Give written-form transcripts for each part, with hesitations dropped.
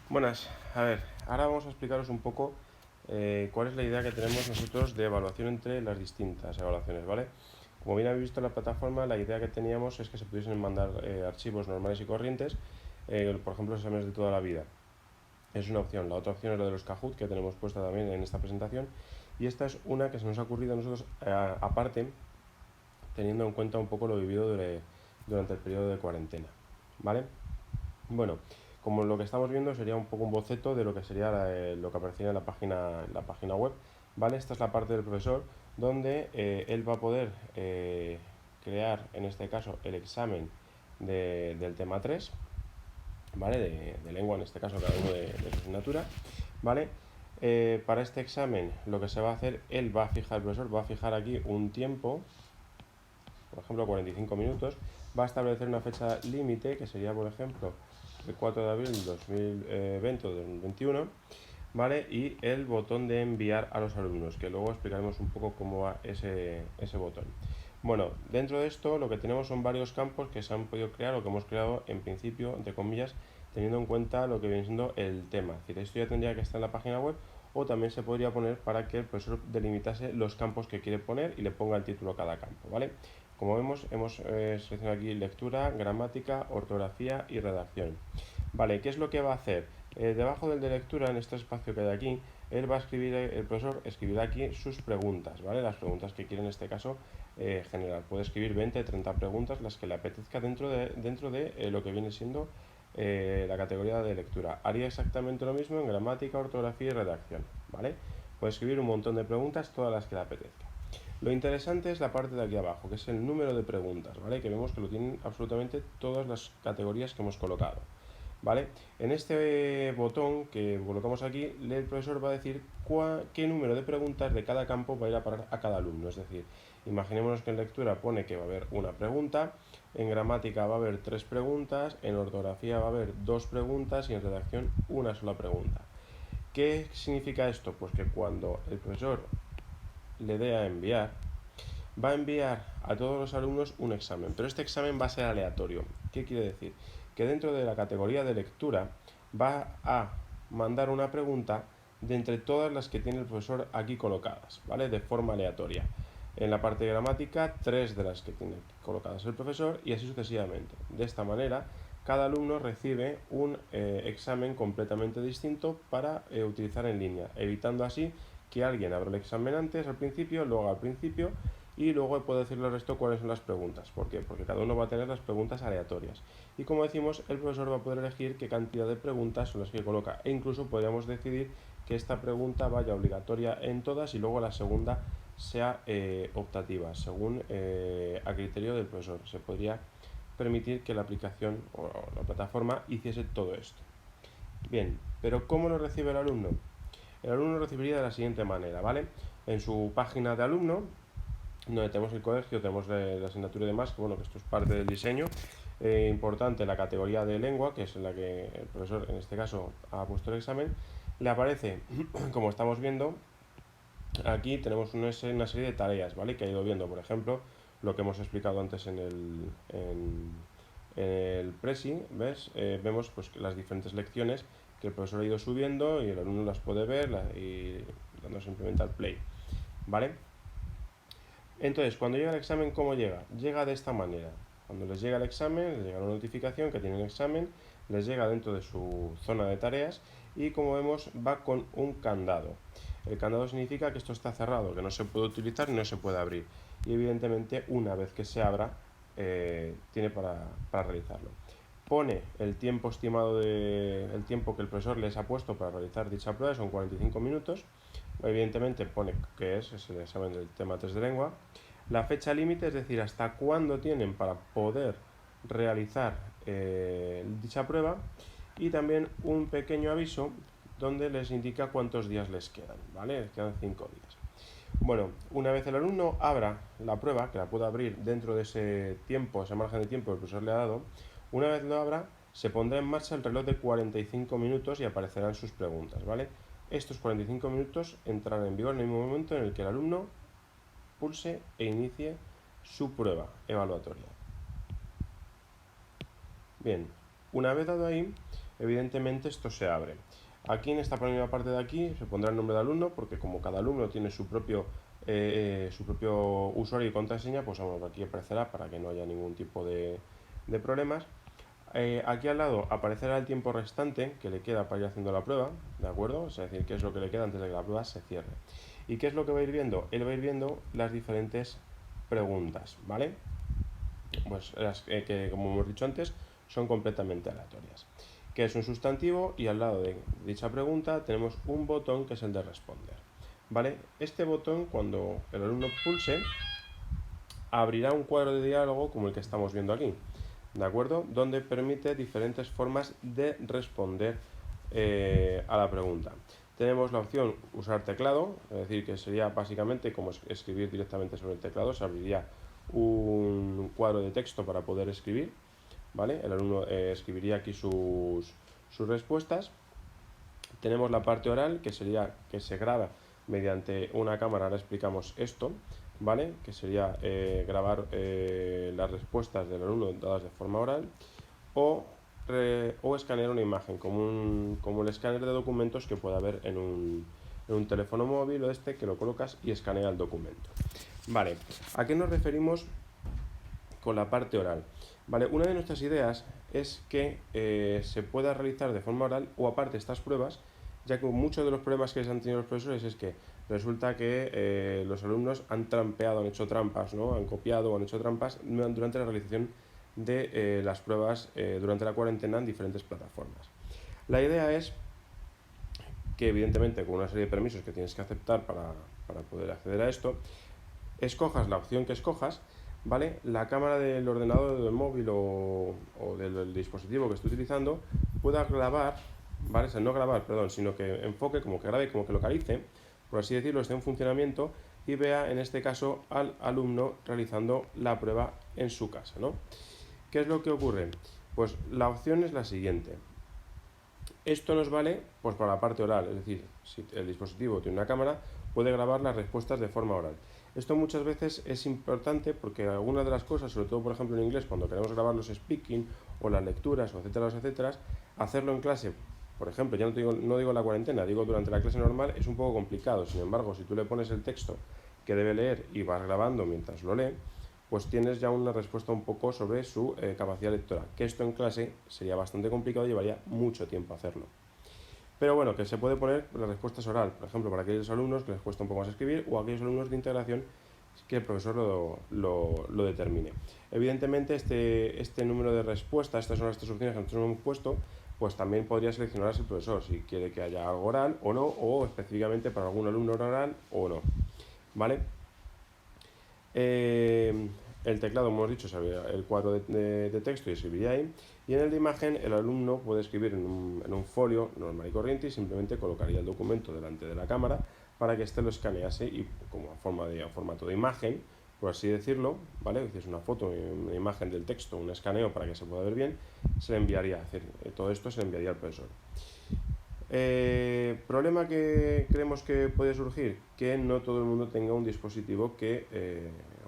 Buenas, a ver, ahora vamos a explicaros un poco cuál es la idea que tenemos nosotros de evaluación entre las distintas evaluaciones, ¿vale? Como bien habéis visto en la plataforma, la idea que teníamos es que se pudiesen mandar archivos normales y corrientes, por ejemplo, los exámenes de toda la vida. Es una opción. La otra opción es la de los Kahoot, que tenemos puesta también en esta presentación. Y esta es una que se nos ha ocurrido a nosotros aparte, teniendo en cuenta un poco lo vivido durante el periodo de cuarentena, ¿vale? Bueno, como lo que estamos viendo sería un poco un boceto de lo que sería lo que aparecía en la página web, ¿vale? Esta es la parte del profesor donde él va a poder crear, en este caso, el examen del tema 3, ¿vale? De lengua, en este caso, cada uno de su asignatura, ¿vale? Para este examen lo que se va a hacer, él va a fijar, el profesor va a fijar aquí un tiempo, por ejemplo 45 minutos, va a establecer una fecha límite que sería, por ejemplo, el 4 de abril de 2020 o 2021, ¿vale? Y el botón de enviar a los alumnos, que luego explicaremos un poco cómo va ese botón. Bueno, dentro de esto lo que tenemos son varios campos que se han podido crear o que hemos creado en principio, entre comillas, teniendo en cuenta lo que viene siendo el tema. Es decir, esto ya tendría que estar en la página web o también se podría poner para que el profesor delimitase los campos que quiere poner y le ponga el título a cada campo, ¿vale? Como vemos, hemos seleccionado aquí lectura, gramática, ortografía y redacción. Vale, ¿qué es lo que va a hacer? Debajo del de lectura, en este espacio que hay aquí, él va a escribir, el profesor escribirá aquí sus preguntas, ¿vale? Las preguntas que quiere en este caso generar. Puede escribir 20, 30 preguntas, las que le apetezca dentro de lo que viene siendo la categoría de lectura. Haría exactamente lo mismo en gramática, ortografía y redacción, ¿vale? Puede escribir un montón de preguntas, todas las que le apetezca. Lo interesante es la parte de aquí abajo, que es el número de preguntas, ¿vale? Que vemos que lo tienen absolutamente todas las categorías que hemos colocado, ¿vale? En este botón que colocamos aquí, el profesor va a decir qué número de preguntas de cada campo va a ir a parar a cada alumno. Es decir, imaginémonos que en lectura pone que va a haber una pregunta, en gramática va a haber 3 preguntas, en ortografía va a haber 2 preguntas y en redacción una sola pregunta. ¿Qué significa esto? Pues que cuando el profesor le dé a enviar, va a enviar a todos los alumnos un examen, pero este examen va a ser aleatorio. ¿Qué quiere decir? Que dentro de la categoría de lectura va a mandar una pregunta de entre todas las que tiene el profesor aquí colocadas, ¿vale? De forma aleatoria. En la parte de gramática, 3 de las que tiene colocadas el profesor y así sucesivamente. De esta manera, cada alumno recibe un examen completamente distinto para utilizar en línea, evitando así que alguien abra el examen antes, al principio, luego al principio y luego puedo decirle al resto cuáles son las preguntas. ¿Por qué? Porque cada uno va a tener las preguntas aleatorias. Y como decimos, el profesor va a poder elegir qué cantidad de preguntas son las que coloca. E incluso podríamos decidir que esta pregunta vaya obligatoria en todas y luego la segunda sea optativa, según a criterio del profesor. Se podría permitir que la aplicación o la plataforma hiciese todo esto. Bien, pero ¿cómo lo recibe el alumno? El alumno lo recibiría de la siguiente manera, ¿vale? En su página de alumno, donde tenemos el colegio, tenemos la asignatura y demás, que bueno, que esto es parte del diseño. Importante la categoría de lengua, que es en la que el profesor en este caso ha puesto el examen, le aparece, como estamos viendo, aquí tenemos una serie de tareas, ¿vale? Que ha ido viendo, por ejemplo, lo que hemos explicado antes en el Prezi, ¿ves? Vemos pues las diferentes lecciones que el profesor ha ido subiendo y el alumno las puede ver y dando simplemente al play, ¿vale? Entonces, cuando llega el examen, ¿cómo llega? Llega de esta manera. Cuando les llega el examen, les llega una notificación que tienen examen, les llega dentro de su zona de tareas y como vemos va con un candado. El candado significa que esto está cerrado, que no se puede utilizar y no se puede abrir. Y evidentemente una vez que se abra, tiene para realizarlo. Pone el tiempo estimado el tiempo que el profesor les ha puesto para realizar dicha prueba, son 45 minutos. Evidentemente pone que es el examen del tema 3 de lengua. La fecha límite, es decir, hasta cuándo tienen para poder realizar dicha prueba. Y también un pequeño aviso donde les indica cuántos días les quedan, ¿vale? Les quedan 5 días. Bueno, una vez el alumno abra la prueba, que la pueda abrir dentro de ese tiempo, ese margen de tiempo que el profesor le ha dado, una vez lo abra, se pondrá en marcha el reloj de 45 minutos y aparecerán sus preguntas, ¿vale? Estos 45 minutos entrarán en vigor en el mismo momento en el que el alumno pulse e inicie su prueba evaluatoria. Bien, una vez dado ahí, evidentemente esto se abre. Aquí en esta primera parte de aquí se pondrá el nombre de alumno, porque como cada alumno tiene su propio usuario y contraseña, pues bueno, aquí aparecerá para que no haya ningún tipo de problemas. Aquí al lado aparecerá el tiempo restante que le queda para ir haciendo la prueba, ¿de acuerdo? Es decir, qué es lo que le queda antes de que la prueba se cierre. ¿Y qué es lo que va a ir viendo? Él va a ir viendo las diferentes preguntas, ¿vale? Pues las que, como hemos dicho antes, son completamente aleatorias. Que es un sustantivo y al lado de dicha pregunta tenemos un botón que es el de responder, ¿vale? Este botón, cuando el alumno pulse, abrirá un cuadro de diálogo como el que estamos viendo aquí, ¿de acuerdo? Donde permite diferentes formas de responder a la pregunta. Tenemos la opción usar teclado, es decir, que sería básicamente como escribir directamente sobre el teclado. Se abriría un cuadro de texto para poder escribir, ¿vale? El alumno escribiría aquí sus respuestas. Tenemos la parte oral, que sería que se graba mediante una cámara. Ahora explicamos esto, ¿vale? Que sería grabar las respuestas del alumno dadas de forma oral, o escanear una imagen, como el escáner de documentos que puede haber en un teléfono móvil o que lo colocas y escanea el documento. Vale, ¿a qué nos referimos con la parte oral? Vale, una de nuestras ideas es que se pueda realizar de forma oral o aparte estas pruebas, ya que muchos de los problemas que les han tenido los profesores es que resulta que los alumnos han trampeado, han hecho trampas, ¿no? Han copiado o han hecho trampas durante la realización de las pruebas durante la cuarentena en diferentes plataformas. La idea es que evidentemente con una serie de permisos que tienes que aceptar para poder acceder a esto, escojas la opción que escojas, ¿vale? La cámara del ordenador, del móvil o del dispositivo que esté utilizando pueda grabar, ¿vale? O sea, no grabar, perdón, sino que enfoque, como que grabe, como que localice, por así decirlo, esté en funcionamiento y vea en este caso al alumno realizando la prueba en su casa, ¿no? ¿Qué es lo que ocurre? Pues la opción es la siguiente. Esto nos vale pues para la parte oral, es decir, si el dispositivo tiene una cámara, puede grabar las respuestas de forma oral. Esto muchas veces es importante porque algunas de las cosas, sobre todo por ejemplo en inglés, cuando queremos grabar los speaking o las lecturas, o etcétera, etcétera, hacerlo en clase, por ejemplo, ya no digo la cuarentena, digo durante la clase normal, es un poco complicado. Sin embargo, si tú le pones el texto que debe leer y vas grabando mientras lo lee, pues tienes ya una respuesta un poco sobre su capacidad lectora, que esto en clase sería bastante complicado y llevaría mucho tiempo hacerlo. Pero bueno, que se puede poner las respuestas oral, por ejemplo, para aquellos alumnos que les cuesta un poco más escribir o aquellos alumnos de integración que el profesor lo determine. Evidentemente, este número de respuestas, estas son las tres opciones que nosotros hemos puesto, pues también podría seleccionarse el profesor si quiere que haya algo oral o no, o específicamente para algún alumno oral o no, ¿vale? El teclado, hemos dicho, el cuadro de texto y escribiría ahí. Y en el de imagen, el alumno puede escribir en un folio normal y corriente y simplemente colocaría el documento delante de la cámara para que éste lo escanease y como formato de imagen, por así decirlo, ¿vale? Es una foto, una imagen del texto, un escaneo para que se pueda ver bien, se le enviaría, todo esto se le enviaría al profesor. Problema que creemos que puede surgir, que no todo el mundo tenga un dispositivo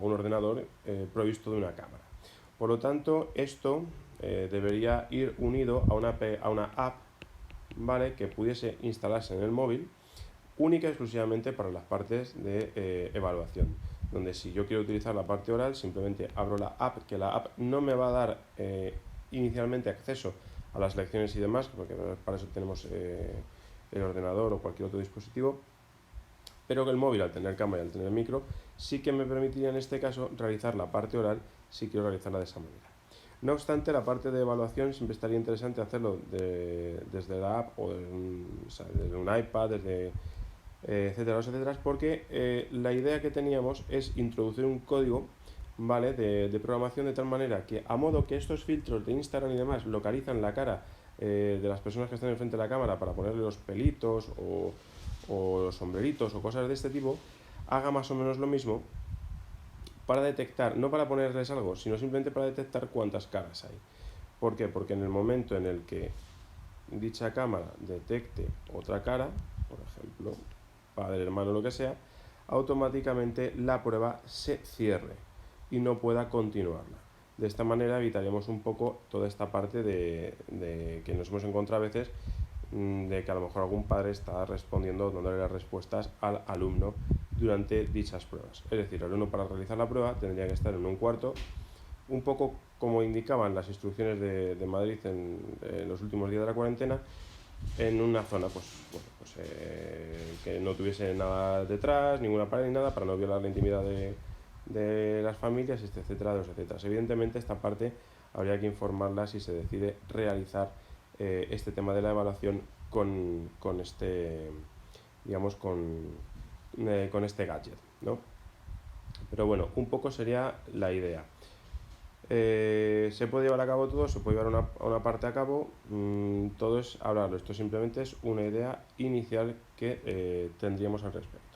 un ordenador provisto de una cámara. Por lo tanto, esto debería ir unido a una app, ¿vale? Que pudiese instalarse en el móvil, única y exclusivamente para las partes de evaluación, donde si yo quiero utilizar la parte oral, simplemente abro la app, que la app no me va a dar inicialmente acceso a las lecciones y demás, porque para eso tenemos el ordenador o cualquier otro dispositivo, pero que el móvil, al tener cámara y al tener micro, sí que me permitiría en este caso realizar la parte oral si quiero realizarla de esa manera. No obstante, la parte de evaluación siempre estaría interesante hacerlo desde la app o desde un iPad, etcétera, etcétera, porque la idea que teníamos es introducir un código, ¿vale? de programación de tal manera que, a modo que estos filtros de Instagram y demás localizan la cara de las personas que están enfrente de la cámara para ponerle los pelitos o los sombreritos o cosas de este tipo, haga más o menos lo mismo para detectar, no para ponerles algo, sino simplemente para detectar cuántas caras hay. ¿Por qué? Porque en el momento en el que dicha cámara detecte otra cara, por ejemplo, padre, hermano, lo que sea, automáticamente la prueba se cierre y no pueda continuarla. De esta manera evitaríamos un poco toda esta parte de que nos hemos encontrado a veces, de que a lo mejor algún padre está respondiendo, dándole las respuestas al alumno durante dichas pruebas. Es decir, el alumno para realizar la prueba tendría que estar en un cuarto, un poco como indicaban las instrucciones de Madrid en los últimos días de la cuarentena, en una zona que no tuviese nada detrás, ninguna pared ni nada, para no violar la intimidad de las familias, etcétera, etcétera. Evidentemente esta parte habría que informarla si se decide realizar este tema de la evaluación con este, digamos, con este gadget, ¿no? Pero bueno, un poco sería la idea. Se puede llevar a cabo todo, se puede llevar una parte a cabo, todo es hablarlo, esto simplemente es una idea inicial que tendríamos al respecto.